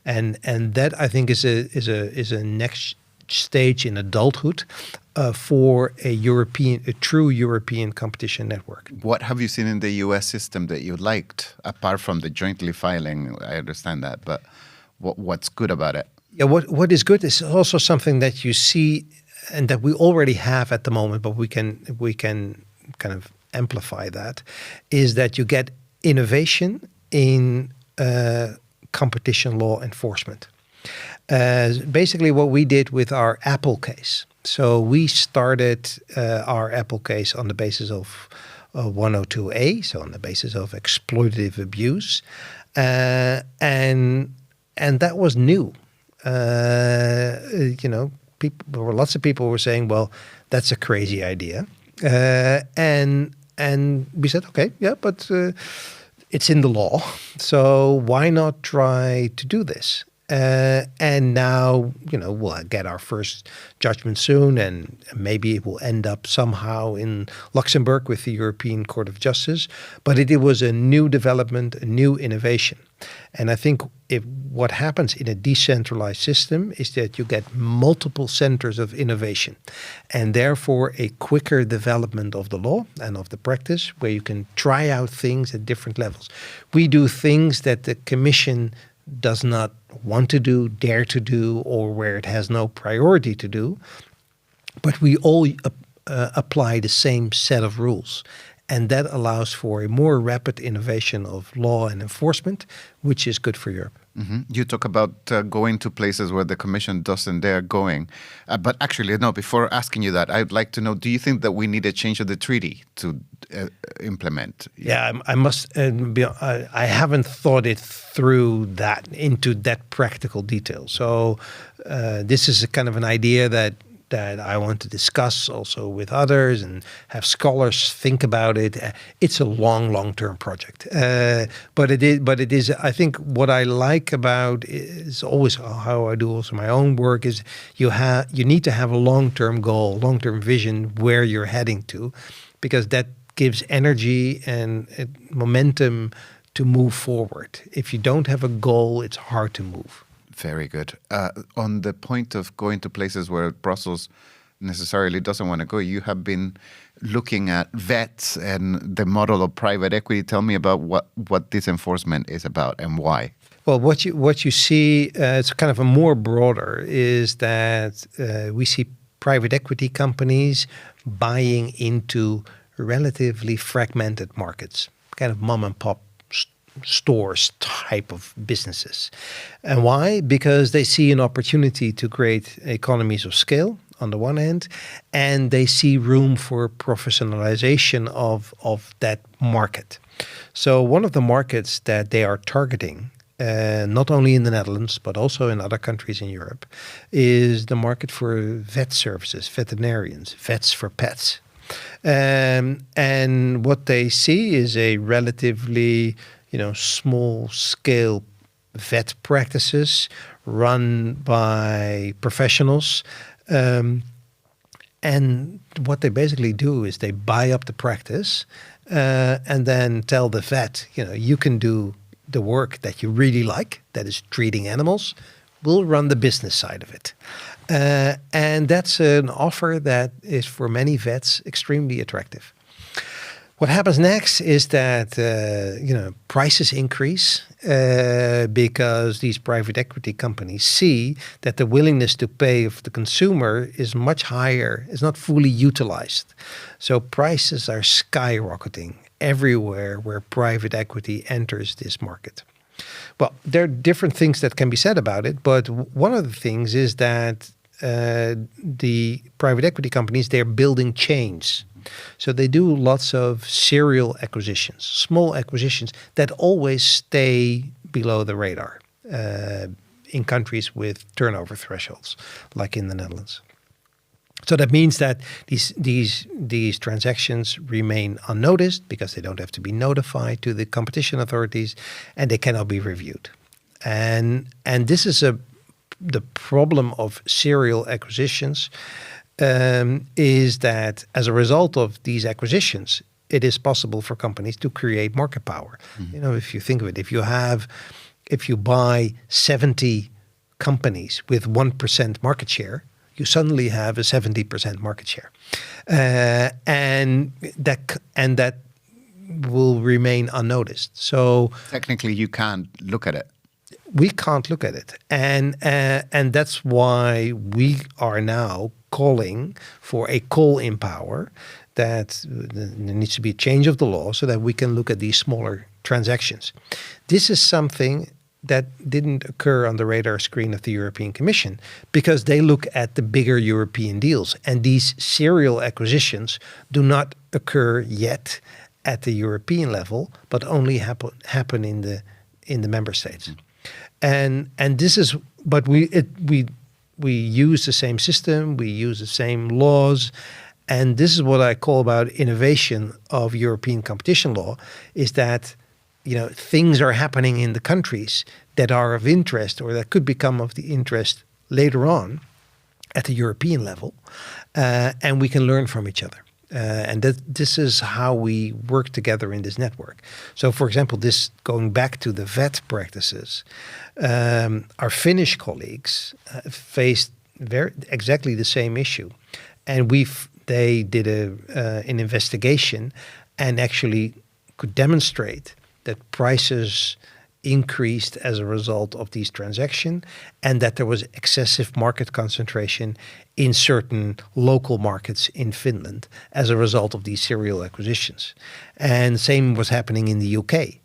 and that I think is a next stage in adulthood for a true European competition network. What have you seen in the US system that you liked, apart from the jointly filing? I understand that, but what's good about it? Yeah, what is good is also something that you see and that we already have at the moment, but we can kind of amplify that, is that you get innovation in competition law enforcement. Basically what we did with our Apple case. So we started our Apple case on the basis of 102A, so on the basis of exploitative abuse. And that was new. Lots of people were saying, well, that's a crazy idea. And we said, okay, yeah, but it's in the law. So why not try to do this? And now, we'll get our first judgment soon, and maybe it will end up somehow in Luxembourg with the European Court of Justice. But it was a new development, a new innovation. And I think what happens in a decentralized system is that you get multiple centers of innovation, and therefore a quicker development of the law and of the practice, where you can try out things at different levels. We do things that the Commission does not want to do, dare to do, or where it has no priority to do. But we all apply the same set of rules. And that allows for a more rapid innovation of law and enforcement, which is good for Europe. Mm-hmm. You talk about going to places where the Commission doesn't dare going. But actually, no, before asking you that, I'd like to know, do you think that we need a change of the treaty to implement? Yeah, I must be, I haven't thought it through into that practical detail. So this is a kind of an idea that I want to discuss also with others and have scholars think about it. It's a long-term project, but it is. I think what I like about is always how I do also my own work is you need to have a long-term goal, long-term vision where you're heading to, because that gives energy and momentum to move forward. If you don't have a goal, it's hard to move. Very good. On the point of going to places where Brussels necessarily doesn't want to go, you have been looking at vets and the model of private equity. Tell me about what this enforcement is about and why. Well, what you see, it's kind of a more broader, is that we see private equity companies buying into relatively fragmented markets, kind of mom and pop stores type of businesses. And why? Because they see an opportunity to create economies of scale on the one hand, and they see room for professionalization of that market. So one of the markets that they are targeting, not only in the Netherlands, but also in other countries in Europe, is the market for vet services, veterinarians, vets for pets. And what they see is a relatively, small scale vet practices run by professionals. And what they basically do is they buy up the practice and then tell the vet, you can do the work that you really like, that is treating animals. We'll run the business side of it. And that's an offer that is for many vets extremely attractive. What happens next is that prices increase because these private equity companies see that the willingness to pay of the consumer is much higher, is not fully utilized. So prices are skyrocketing everywhere where private equity enters this market. Well, there are different things that can be said about it, but one of the things is that the private equity companies, they're building chains. So they do lots of serial acquisitions, small acquisitions that always stay below the radar in countries with turnover thresholds, like in the Netherlands. So that means that these transactions remain unnoticed because they don't have to be notified to the competition authorities, and they cannot be reviewed. And this is the problem of serial acquisitions. Is that as a result of these acquisitions, it is possible for companies to create market power. Mm-hmm. If you think of it, if you buy 70 companies with 1% market share, you suddenly have a 70% market share, and that will remain unnoticed. So technically, you can't look at it. We can't look at it, and that's why we are now calling for a call-in power, that there needs to be a change of the law so that we can look at these smaller transactions. This is something that didn't occur on the radar screen of the European Commission because they look at the bigger European deals, and these serial acquisitions do not occur yet at the European level, but only happen in the member states. And this is, but we use the same system, we use the same laws, and this is what I call about innovation of European competition law, is that things are happening in the countries that are of interest or that could become of the interest later on at the European level, and we can learn from each other. And this is how we work together in this network. So, for example, this going back to the vet practices, our Finnish colleagues faced exactly the same issue, and they did an investigation and actually could demonstrate that prices increased as a result of these transactions, and that there was excessive market concentration in certain local markets in Finland as a result of these serial acquisitions. And same was happening in the UK.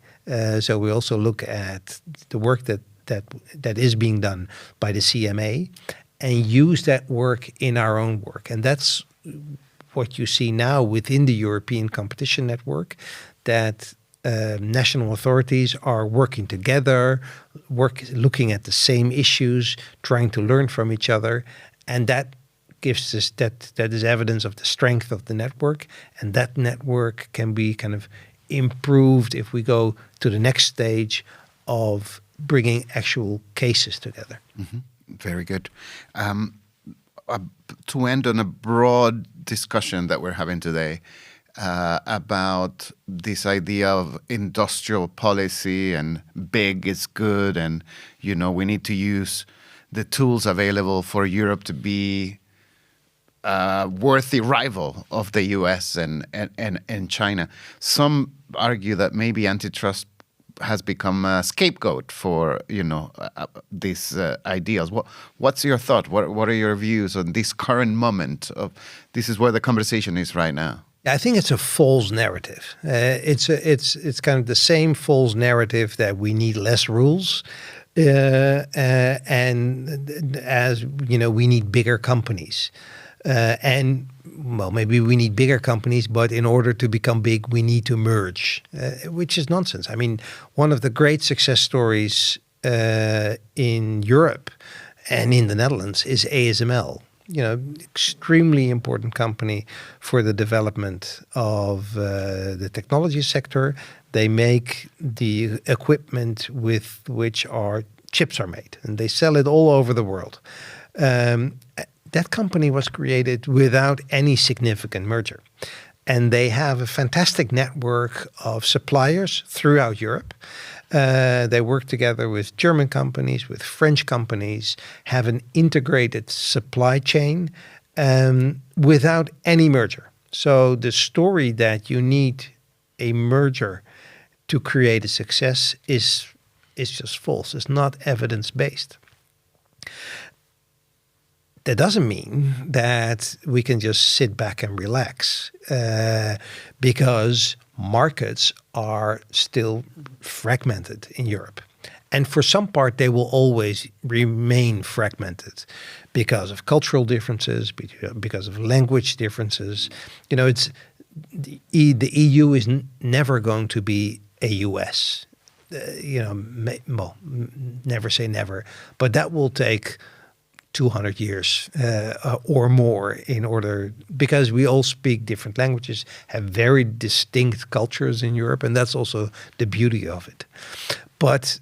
So we also look at the work that is being done by the CMA and use that work in our own work. And that's what you see now within the European Competition Network, that national authorities are working together, looking at the same issues, trying to learn from each other, and that gives us that is evidence of the strength of the network, and that network can be kind of improved if we go to the next stage of bringing actual cases together. Mm-hmm. Very good. To end on a broad discussion that we're having today, about this idea of industrial policy and big is good, and we need to use the tools available for Europe to be a worthy rival of the US and China. Some argue that maybe antitrust has become a scapegoat for these ideals. What's your thought? What are your views on this current moment of this is where the conversation is right now? I think it's a false narrative. It's kind of the same false narrative that we need less rules, and as we need bigger companies, and well, maybe we need bigger companies, but in order to become big, we need to merge, which is nonsense. I mean, one of the great success stories in Europe and in the Netherlands is ASML. extremely important company for the development of the technology sector. They make the equipment with which our chips are made, and they sell it all over the world. That company was created without any significant merger. And they have a fantastic network of suppliers throughout Europe. They work together with German companies, with French companies, have an integrated supply chain without any merger. So the story that you need a merger to create a success is just false. It's not evidence-based. That doesn't mean that we can just sit back and relax because markets are still fragmented in Europe. And for some part, they will always remain fragmented because of cultural differences, because of language differences. It's the EU is never going to be a US. Never say never, but that will take 200 years or more in order, because we all speak different languages, have very distinct cultures in Europe, and that's also the beauty of it. But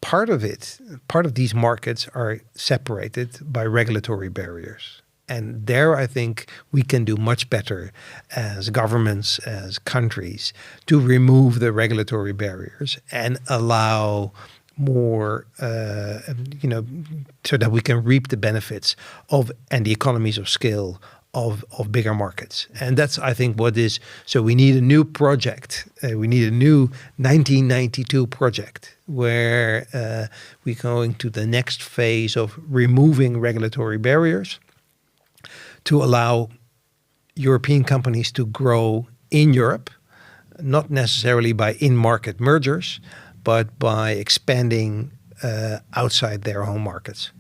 part of these markets are separated by regulatory barriers. And there, I think we can do much better as governments, as countries, to remove the regulatory barriers and allow more, so that we can reap the benefits of and the economies of scale of bigger markets. And that's, I think, what is. So we need a new project. We need a new 1992 project where we're going to the next phase of removing regulatory barriers to allow European companies to grow in Europe, not necessarily by in-market mergers, but by expanding outside their home markets.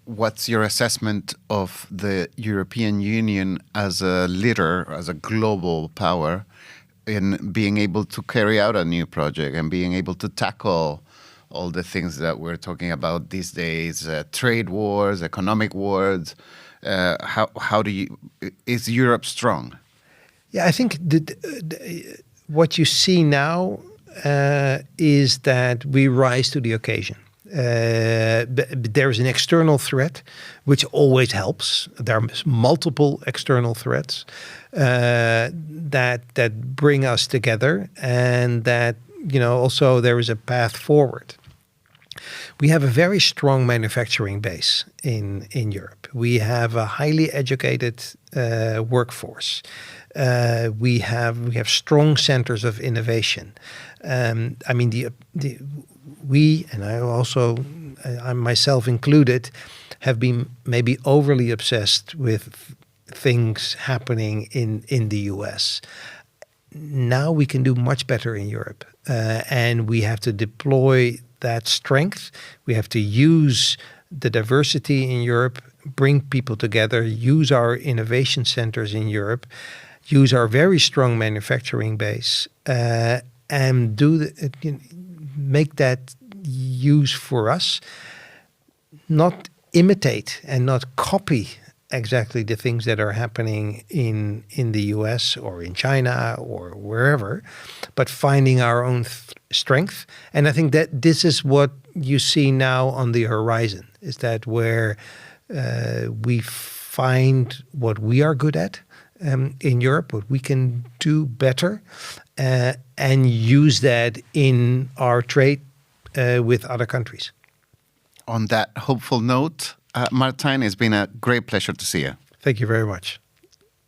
What's your assessment of the European Union as a leader, as a global power, in being able to carry out a new project and being able to tackle all the things that we're talking about these days, trade wars, economic wars? Is Europe strong? Yeah, I think what you see now is that we rise to the occasion. There is an external threat, which always helps. There are multiple external threats that bring us together, and that also there is a path forward. We have a very strong manufacturing base in Europe. We have a highly educated workforce. We have strong centers of innovation. We, and I myself included, have been maybe overly obsessed with things happening in the US. Now we can do much better in Europe, and we have to deploy that strength. We have to use the diversity in Europe, bring people together, use our innovation centers in Europe, use our very strong manufacturing base, and make that use for us, not imitate and not copy exactly the things that are happening in the US or in China or wherever, but finding our own strength. And I think that this is what you see now on the horizon, is that where we find what we are good at in Europe, what we can do better, and use that in our trade with other countries. On that hopeful note, Martijn, it's been a great pleasure to see you. Thank you very much.